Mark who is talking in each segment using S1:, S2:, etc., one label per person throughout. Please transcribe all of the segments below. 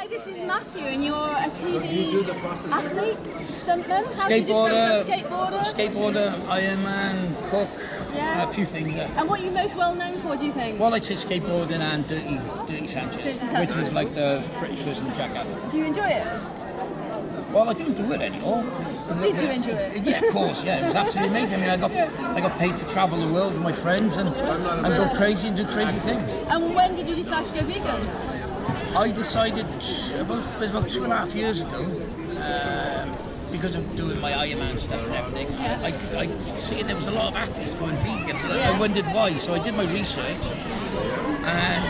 S1: Hi, this is Matthew, and you're a TV
S2: So do you do the process?
S1: athlete, stuntman? How do you describe yourself? Skateboarder?
S3: Skateboarder, Ironman, cook,
S1: Yeah.
S3: a few things. Yeah.
S1: And what are you most well known for, do you think?
S3: Well, I'd say skateboarding and Dirty Sanchez,
S1: Dirty Sanchez.
S3: which is like the Pritchard and Jackass.
S1: Do you enjoy it?
S3: Well, I don't do it anymore.
S1: Did you enjoy it?
S3: Yeah, of course. Yeah, it was absolutely amazing. I mean, I got paid to travel the world with my friends and go crazy and do crazy things.
S1: And when did you decide to go vegan?
S3: I decided it was about 2.5 years ago, because of doing my Ironman stuff and everything.
S1: Yeah.
S3: I see there was a lot of athletes going vegan, but I wondered why. So I did my research, and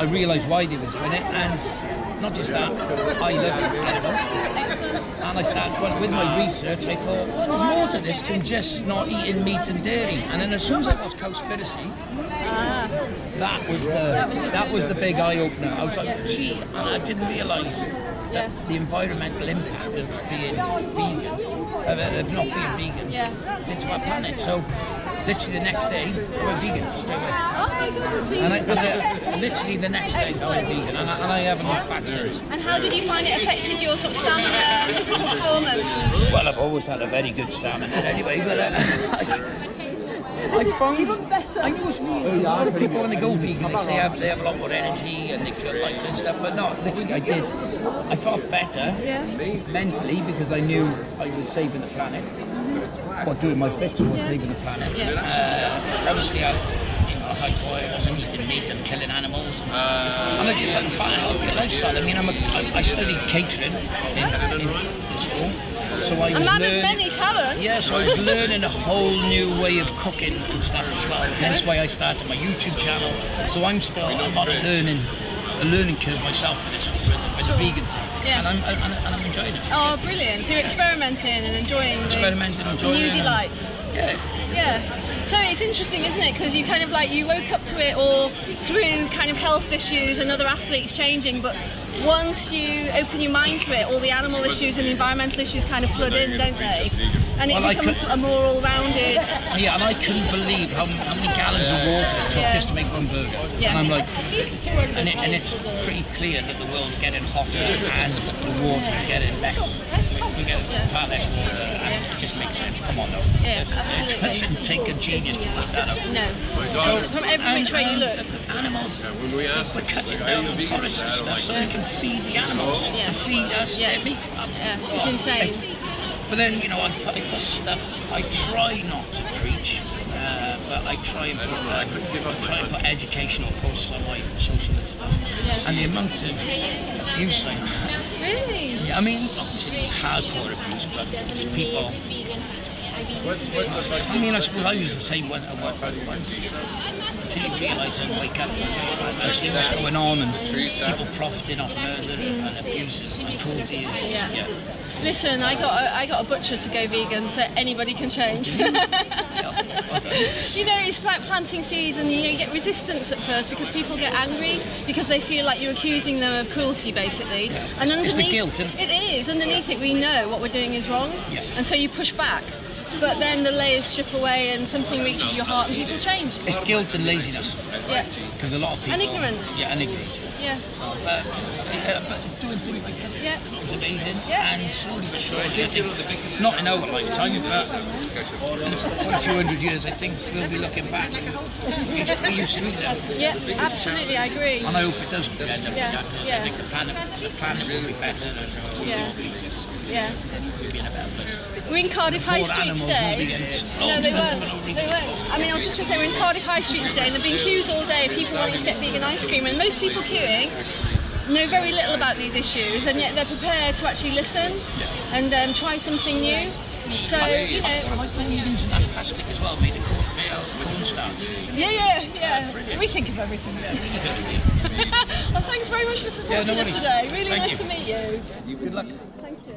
S3: I realised why they were doing it. And not just that, I love animals. And I started with my research. I thought, well, there's more to this than just not eating meat and dairy. And then as soon as I watched Cowspiracy, that was the big eye opener. I was like, gee, and I didn't realise that the environmental impact of being vegan, of not being vegan, into our planet. So literally the next day, I went vegan straight away.
S1: Oh my goodness! So
S3: And literally the next day, I went vegan, and I haven't looked back since.
S1: And how did you find it affected your sort of stamina and physical performance?
S3: Well, I've always had a very good stamina anyway, but I found
S1: even better.
S3: I know it's really, a lot of people when they go vegan, they say they have a lot more energy and they feel lighter and stuff, but no, literally I felt better mentally because I knew I was saving the planet, or doing my bit towards saving the planet. Obviously, I wasn't eating meat and killing animals, and I just had a fat, healthy lifestyle. I mean, I studied catering in school. So I was
S1: a man of many talents.
S3: Yeah, so I was learning a whole new way of cooking and stuff as well. Hence why I started my YouTube channel. So I'm on a learning curve myself with the vegan thing.
S1: Yeah.
S3: And I'm enjoying it.
S1: Oh, brilliant! So you're experimenting and enjoying new delights. Yeah. So it's interesting, isn't it? Because you kind of you woke up to it all through kind of health issues and other athletes changing, but once you open your mind to it, all the animal issues and the environmental issues kind of flood in, don't they? And it becomes a more all-rounded.
S3: Yeah, and I couldn't believe how many gallons of water it took just to make one burger.
S1: Yeah.
S3: And I'm like, and it's pretty clear that the world's getting hotter and the water's getting less. We get far less water, and it just makes sense. Come on, though.
S1: Yeah, absolutely.
S3: It doesn't take a genius to work that out.
S1: No. So, from every which way you look.
S3: The animals, we're cutting down the forests and stuff so they can feed the animals, to feed us their meat.
S1: It's insane.
S3: But then, I put stuff, I try not to preach, but I try and put educational posts on my social and stuff. And the amount of abuse I have.
S1: Really?
S3: Yeah, I mean, not hardcore abuse, but just people. I mean, I suppose I was the same once. Until you realise and wake up and see what's going on and people profiting off murder and abuse and cruelty is just,
S1: Listen, I got a butcher to go vegan, so anybody can change. It's like planting seeds, and you get resistance at first because people get angry because they feel like you're accusing them of cruelty, basically. And underneath,
S3: it's the guilt, isn't it?
S1: It is. Underneath it, we know what we're doing is wrong, and so you push back. But then the layers strip away and something reaches your heart and people change.
S3: It's guilt and laziness.
S1: Yeah.
S3: Because a lot of people...
S1: And ignorance.
S3: Yeah, and ignorance.
S1: Yeah.
S3: But doing things like that is amazing.
S1: Yeah.
S3: And slowly but surely, I think, it's not in our lifetime, but in a few hundred years, I think we'll be looking back. We used to eat them.
S1: Yeah, absolutely, I agree.
S3: And I hope it does end up like that, because I think the planet will be better. We'll be in a better place.
S1: We're in Cardiff High Street today. No, they weren't. I mean, I was just going to say, we're in Cardiff High Street today, and there have been queues all day of people wanting to get vegan ice cream, and most people queuing know very little about these issues, and yet they're prepared to actually listen and try something new. So,
S3: I like when you're using that plastic as well, made of cornstarch.
S1: Yeah. We think of everything. Well, thanks very much for supporting us today. Really nice to meet you.
S3: Good luck.
S1: Thank you.